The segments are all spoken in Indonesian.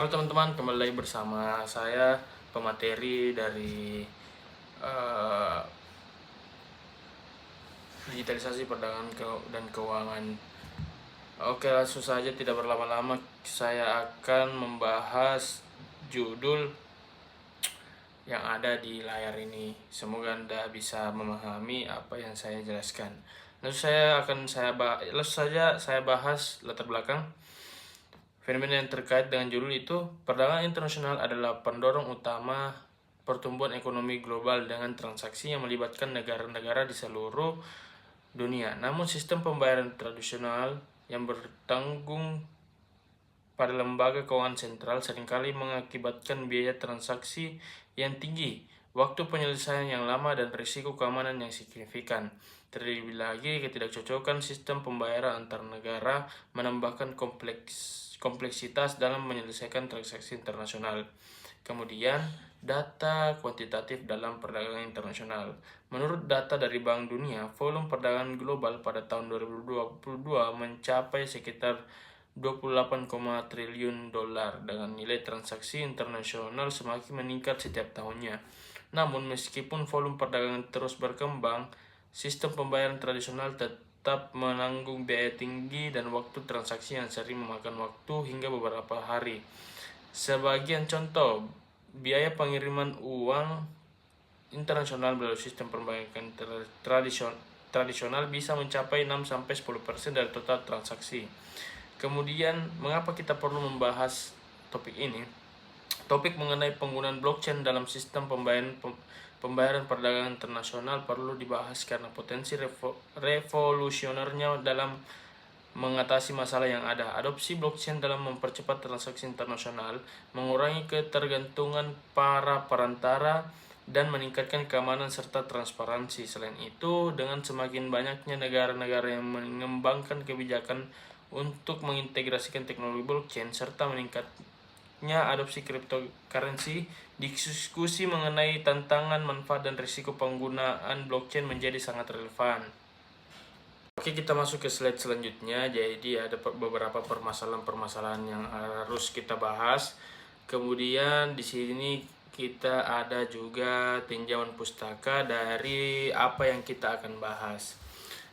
Halo teman-teman, kembali lagi bersama saya pemateri dari eh, digitalisasi perdagangan dan keuangan. Oke, langsung saja tidak berlama-lama saya akan membahas judul yang ada di layar ini. Semoga Anda bisa memahami apa yang saya jelaskan. Langsung saja saya bahas latar belakang. Fenomena yang terkait dengan judul itu, perdagangan internasional adalah pendorong utama pertumbuhan ekonomi global dengan transaksi yang melibatkan negara-negara di seluruh dunia. Namun sistem pembayaran tradisional yang bertanggung pada lembaga keuangan sentral seringkali mengakibatkan biaya transaksi yang tinggi, waktu penyelesaian yang lama, dan risiko keamanan yang signifikan. Terlebih lagi, ketidakcocokan sistem pembayaran antar negara menambahkan kompleksitas dalam menyelesaikan transaksi internasional. Kemudian, data kuantitatif dalam perdagangan internasional. Menurut data dari Bank Dunia, volume perdagangan global pada tahun 2022 mencapai sekitar 28, triliun dolar dengan nilai transaksi internasional semakin meningkat setiap tahunnya. Namun, meskipun volume perdagangan terus berkembang, sistem pembayaran tradisional tetap menanggung biaya tinggi dan waktu transaksi yang sering memakan waktu hingga beberapa hari. Sebagian contoh, biaya pengiriman uang internasional melalui sistem pembayaran tradisional bisa mencapai 6-10% dari total transaksi. Kemudian, mengapa kita perlu membahas topik ini? Topik mengenai penggunaan blockchain dalam sistem pembayaran perdagangan internasional perlu dibahas karena potensi revolusionernya dalam mengatasi masalah yang ada. Adopsi blockchain dalam mempercepat transaksi internasional, mengurangi ketergantungan para perantara, dan meningkatkan keamanan serta transparansi. Selain itu, dengan semakin banyaknya negara-negara yang mengembangkan kebijakan untuk mengintegrasikan teknologi blockchain serta meningkatnya adopsi cryptocurrency, diskusi mengenai tantangan, manfaat, dan risiko penggunaan blockchain menjadi sangat relevan. Oke, kita masuk ke slide selanjutnya. Jadi ada beberapa permasalahan-permasalahan yang harus kita bahas. Kemudian di sini kita ada juga tinjauan pustaka dari apa yang kita akan bahas.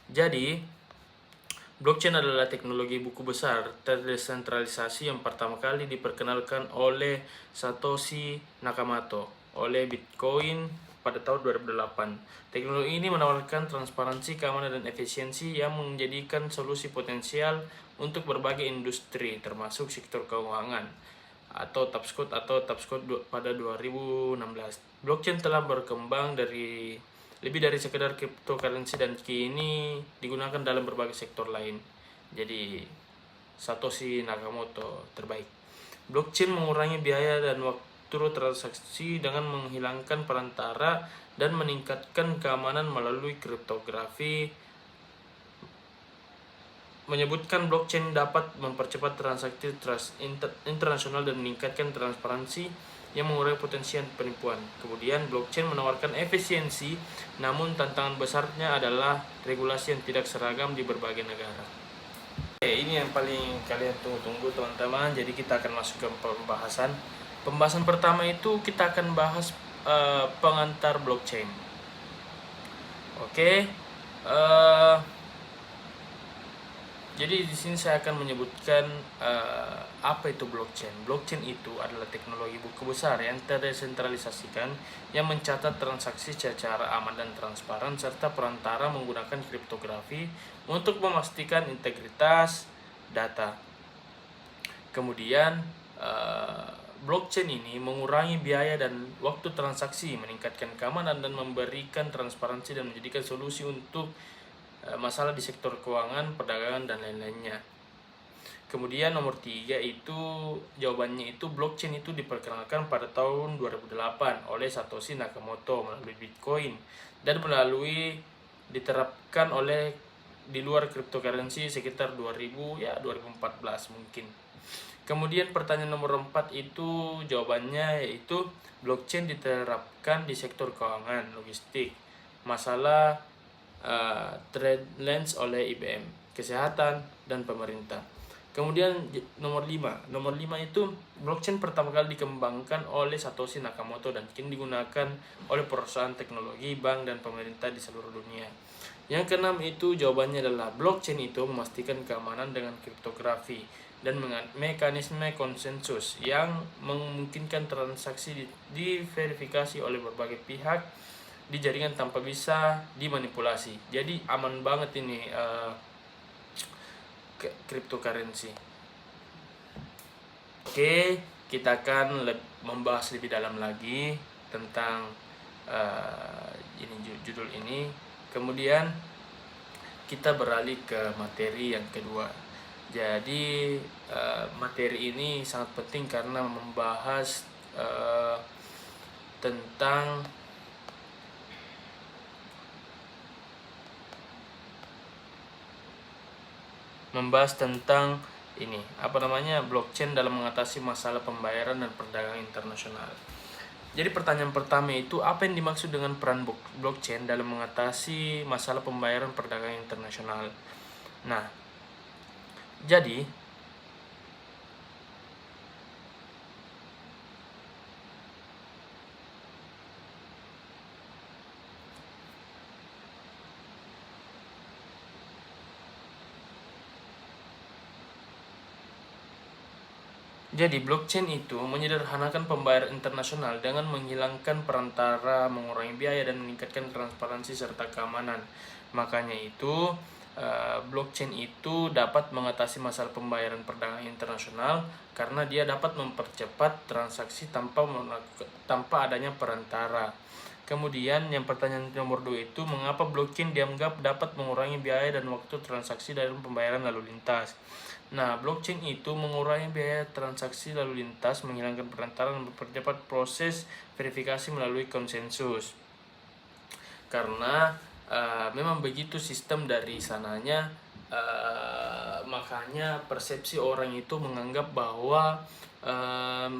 Jadi, blockchain adalah teknologi buku besar terdesentralisasi yang pertama kali diperkenalkan oleh Satoshi Nakamoto oleh Bitcoin pada tahun 2008. Teknologi ini menawarkan transparansi, keamanan, dan efisiensi yang menjadikan solusi potensial untuk berbagai industri, termasuk sektor keuangan atau Tapscode pada 2016. Blockchain telah berkembang dari lebih dari sekedar cryptocurrency dan kini digunakan dalam berbagai sektor lain. Jadi, Satoshi Nakamoto terbaik. Blockchain mengurangi biaya dan waktu transaksi dengan menghilangkan perantara dan meningkatkan keamanan melalui kriptografi. Menyebutkan blockchain dapat mempercepat transaksi internasional dan meningkatkan transparansi yang mengurangi potensi penipuan. Kemudian, blockchain menawarkan efisiensi, namun tantangan besarnya adalah regulasi yang tidak seragam di berbagai negara. Oke, ini yang paling kalian tunggu-tunggu teman-teman. Jadi kita akan masuk ke pembahasan. Pembahasan pertama itu kita akan bahas pengantar blockchain. Oke. Jadi di sini saya akan menyebutkan apa itu blockchain. Blockchain itu adalah teknologi buku besar yang terdesentralisasikan yang mencatat transaksi secara aman dan transparan serta perantara menggunakan kriptografi untuk memastikan integritas data. Kemudian blockchain ini mengurangi biaya dan waktu transaksi, meningkatkan keamanan dan memberikan transparansi dan menjadikan solusi untuk masalah di sektor keuangan, perdagangan, dan lain-lainnya. Kemudian nomor 3 itu jawabannya itu blockchain itu diperkenalkan pada tahun 2008 oleh Satoshi Nakamoto melalui Bitcoin dan diterapkan oleh di luar cryptocurrency sekitar 2014 mungkin. Kemudian pertanyaan nomor 4 itu jawabannya yaitu blockchain diterapkan di sektor keuangan, logistik, masalah trade lines oleh IBM, kesehatan, dan pemerintah. Kemudian nomor 5 itu blockchain pertama kali dikembangkan oleh Satoshi Nakamoto dan kini digunakan oleh perusahaan teknologi, bank, dan pemerintah di seluruh dunia. Yang keenam itu jawabannya adalah blockchain itu memastikan keamanan dengan kriptografi dan mekanisme konsensus yang memungkinkan transaksi diverifikasi oleh berbagai pihak di jaringan tanpa bisa dimanipulasi. Jadi aman banget ini cryptocurrency. Oke, kita akan membahas lebih dalam lagi tentang ini judul ini. Kemudian kita beralih ke materi yang kedua. Jadi materi ini sangat penting karena membahas tentang ini blockchain dalam mengatasi masalah pembayaran dan perdagangan internasional. Jadi pertanyaan pertama itu, apa yang dimaksud dengan peran blockchain dalam mengatasi masalah pembayaran perdagangan internasional? Nah, jadi blockchain itu menyederhanakan pembayaran internasional dengan menghilangkan perantara, mengurangi biaya, dan meningkatkan transparansi serta keamanan. Makanya itu blockchain itu dapat mengatasi masalah pembayaran perdagangan internasional karena dia dapat mempercepat transaksi tanpa adanya perantara. Kemudian yang pertanyaan nomor 2 itu, mengapa blockchain dianggap dapat mengurangi biaya dan waktu transaksi dalam pembayaran lalu lintas? Nah, blockchain itu mengurangi biaya transaksi lalu lintas, menghilangkan perantara, dan mempercepat proses verifikasi melalui konsensus. Karena memang begitu sistem dari sananya, makanya persepsi orang itu menganggap bahwa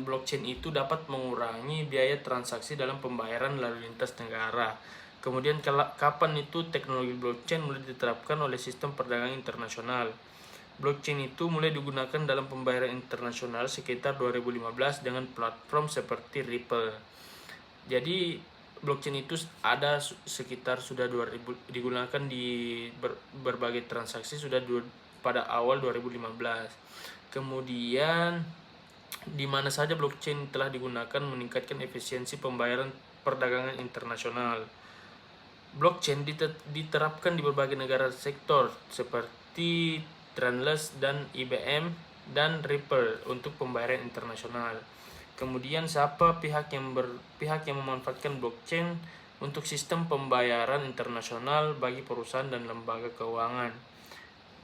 blockchain itu dapat mengurangi biaya transaksi dalam pembayaran lalu lintas negara. Kemudian kapan itu teknologi blockchain mulai diterapkan oleh sistem perdagangan internasional? Blockchain itu mulai digunakan dalam pembayaran internasional sekitar 2015 dengan platform seperti Ripple. Jadi blockchain itu ada sekitar sudah 2000 digunakan di berbagai transaksi pada awal 2015. Kemudian di mana saja blockchain telah digunakan meningkatkan efisiensi pembayaran perdagangan internasional. Blockchain diterapkan di berbagai negara sektor seperti Trendless dan IBM dan Ripple untuk pembayaran internasional. Kemudian siapa pihak yang memanfaatkan blockchain untuk sistem pembayaran internasional bagi perusahaan dan lembaga keuangan?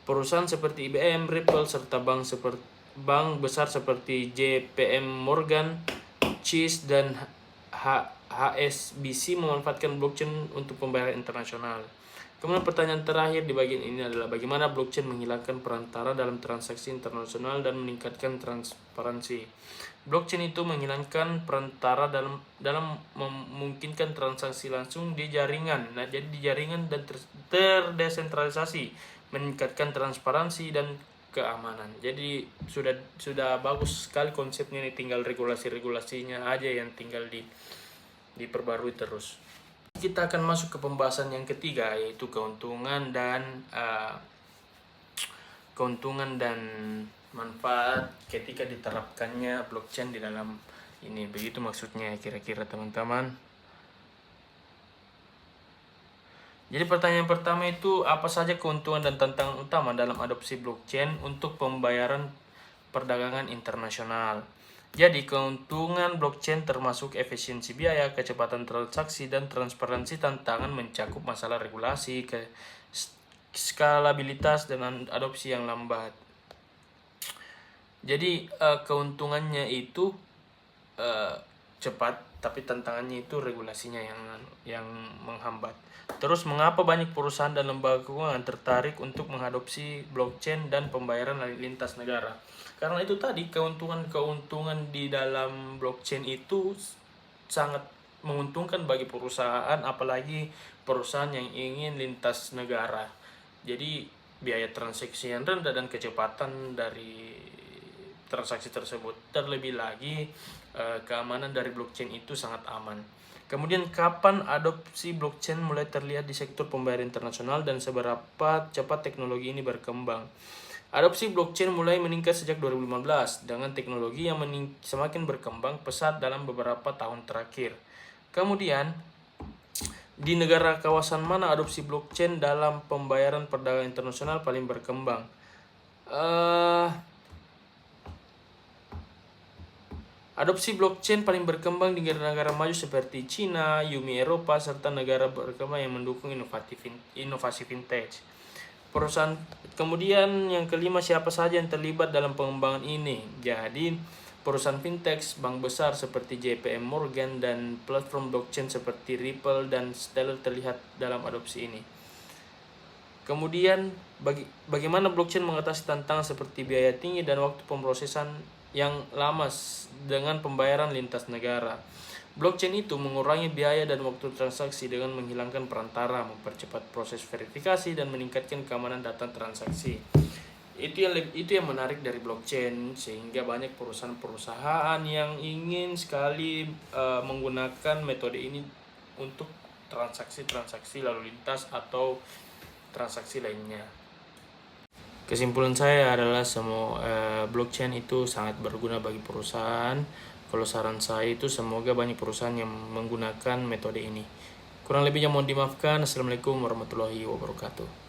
Perusahaan seperti IBM, Ripple, serta bank besar seperti JPM Morgan, Chase, dan HSBC memanfaatkan blockchain untuk pembayaran internasional. Kemudian pertanyaan terakhir di bagian ini adalah, bagaimana blockchain menghilangkan perantara dalam transaksi internasional dan meningkatkan transparansi? Blockchain itu menghilangkan perantara dalam memungkinkan transaksi langsung di jaringan. Nah, jadi di jaringan dan terdesentralisasi, meningkatkan transparansi dan keamanan. Jadi sudah bagus sekali konsepnya, ini tinggal regulasinya aja yang tinggal diperbarui terus. Kita akan masuk ke pembahasan yang ketiga, yaitu keuntungan dan manfaat ketika diterapkannya blockchain di dalam ini. Begitu maksudnya kira-kira, teman-teman. Jadi pertanyaan pertama itu, apa saja keuntungan dan tantangan utama dalam adopsi blockchain untuk pembayaran perdagangan internasional? Jadi keuntungan blockchain termasuk efisiensi biaya, kecepatan transaksi, dan transparansi. Tantangan mencakup masalah regulasi, skalabilitas, dan adopsi yang lambat. Jadi keuntungannya itu cepat, tapi tantangannya itu regulasinya yang menghambat. Terus, mengapa banyak perusahaan dan lembaga keuangan tertarik untuk mengadopsi blockchain dan pembayaran lintas negara? Karena itu tadi, keuntungan di dalam blockchain itu sangat menguntungkan bagi perusahaan, apalagi perusahaan yang ingin lintas negara. Jadi biaya transaksi yang rendah dan kecepatan dari transaksi tersebut. Terlebih lagi keamanan dari blockchain itu sangat aman. Kemudian kapan adopsi blockchain mulai terlihat di sektor pembayaran internasional dan seberapa cepat teknologi ini berkembang? Adopsi blockchain mulai meningkat sejak 2015 dengan teknologi yang semakin berkembang pesat dalam beberapa tahun terakhir. Kemudian, di negara kawasan mana adopsi blockchain dalam pembayaran perdagangan internasional paling berkembang? Adopsi blockchain paling berkembang di negara-negara maju seperti Cina, Uni Eropa, serta negara berkembang yang mendukung inovasi fintech. Perusahaan kemudian yang kelima, siapa saja yang terlibat dalam pengembangan ini? Jadi perusahaan fintech, bank besar seperti JP Morgan dan platform blockchain seperti Ripple dan Stellar terlihat dalam adopsi ini. Kemudian bagaimana blockchain mengatasi tantangan seperti biaya tinggi dan waktu pemrosesan yang lama dengan pembayaran lintas negara. Blockchain itu mengurangi biaya dan waktu transaksi dengan menghilangkan perantara, mempercepat proses verifikasi dan meningkatkan keamanan data transaksi. Itu yang menarik dari blockchain, sehingga banyak perusahaan-perusahaan yang ingin sekali menggunakan metode ini untuk transaksi-transaksi lalu lintas atau transaksi lainnya. Kesimpulan saya adalah semua blockchain itu sangat berguna bagi perusahaan. Kalau saran saya itu semoga banyak perusahaan yang menggunakan metode ini. Kurang lebihnya mohon dimaafkan. Assalamualaikum warahmatullahi wabarakatuh.